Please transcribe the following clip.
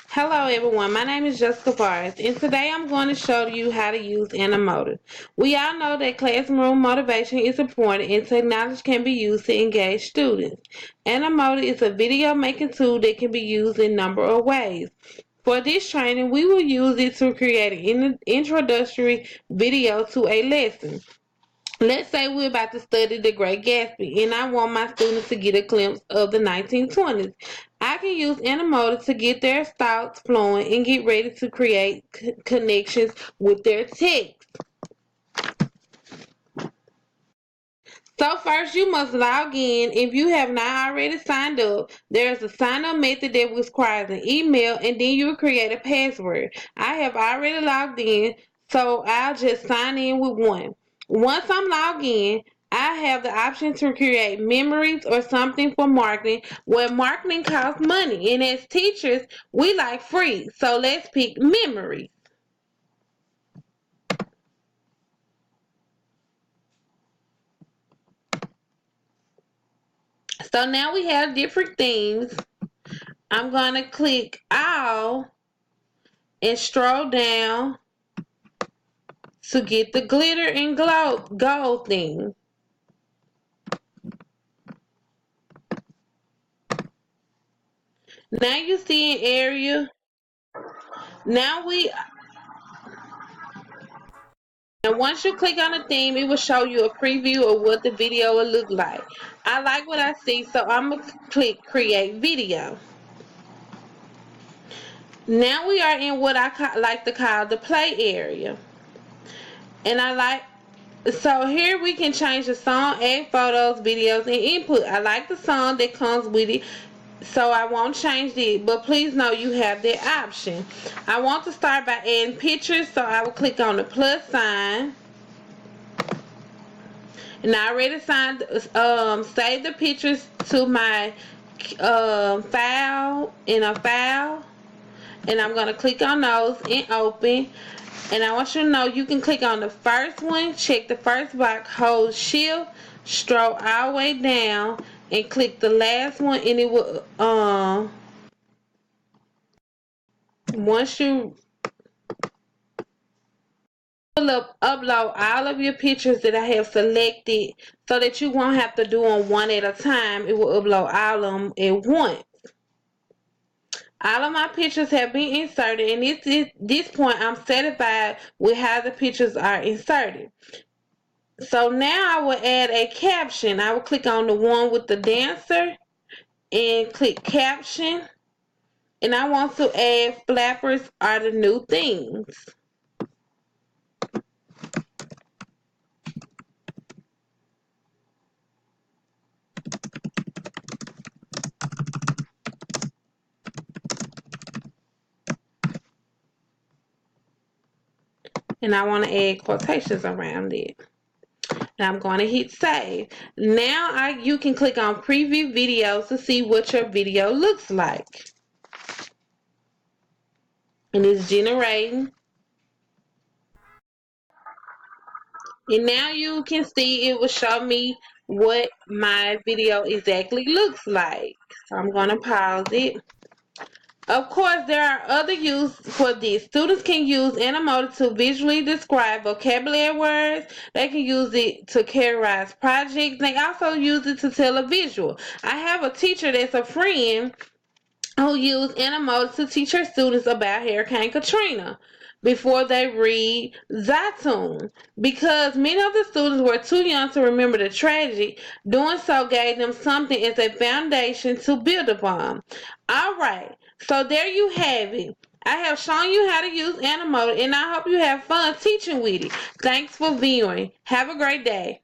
Hello everyone, my name is Jessica Barnes and today I'm going to show you how to use Animoto. We all know that classroom motivation is important and technology can be used to engage students. Animoto is a video making tool that can be used in a number of ways. For this training, we will use it to create an introductory video to a lesson. Let's say we're about to study The Great Gatsby and I want my students to get a glimpse of the 1920s. I can use Animoto to get their thoughts flowing and get ready to create connections with their text. So first you must log in. If you have not already signed up, there's a sign up method that requires an email and then you create a password. I have already logged in, so I'll just sign in with one. Once I'm logged in, I have the option to create memories or something for marketing where marketing costs money and as teachers we like free. So let's pick memories. So now we have different themes. I'm going to click all and stroll down to get the glitter and glow gold thing. Now you see an area. Now we and once you click on the theme, it will show you a preview of what the video will look like. I like what I see, so I'm gonna click create video. Now we are in what I like to call the play area, and I like. So here we can change the song, add photos, videos, and input. I like the song that comes with it, so I won't change it, but please know you have that option. I want to start by adding pictures, so I will click on the plus sign. And I already saved the pictures to my file in a file, and I'm gonna click on those and open. And I want you to know you can click on the first one, check the first box, hold shift, scroll all the way down, and click the last one, and it will once you upload all of your pictures that I have selected so that you won't have to do them one at a time. It will upload all of them at once. All of my pictures have been inserted, and this point I'm satisfied with how the pictures are inserted. So now I will add a caption. I will click on the one with the dancer and click caption, and I want to add flappers are the new things. And I want to add quotations around it. Now I'm going to hit save. Now you can click on preview videos to see what your video looks like. And it's generating. And now you can see it will show me what my video exactly looks like. So I'm going to pause it. Of course, there are other uses for this. Students can use Animoto to visually describe vocabulary words. They can use it to characterize projects. They also use it to tell a visual. I have a teacher that's a friend who used Animoto to teach her students about Hurricane Katrina before they read Zatoon. Because many of the students were too young to remember the tragedy, doing so gave them something as a foundation to build upon. Alright, so there you have it. I have shown you how to use Animoto and I hope you have fun teaching with it. Thanks for viewing. Have a great day.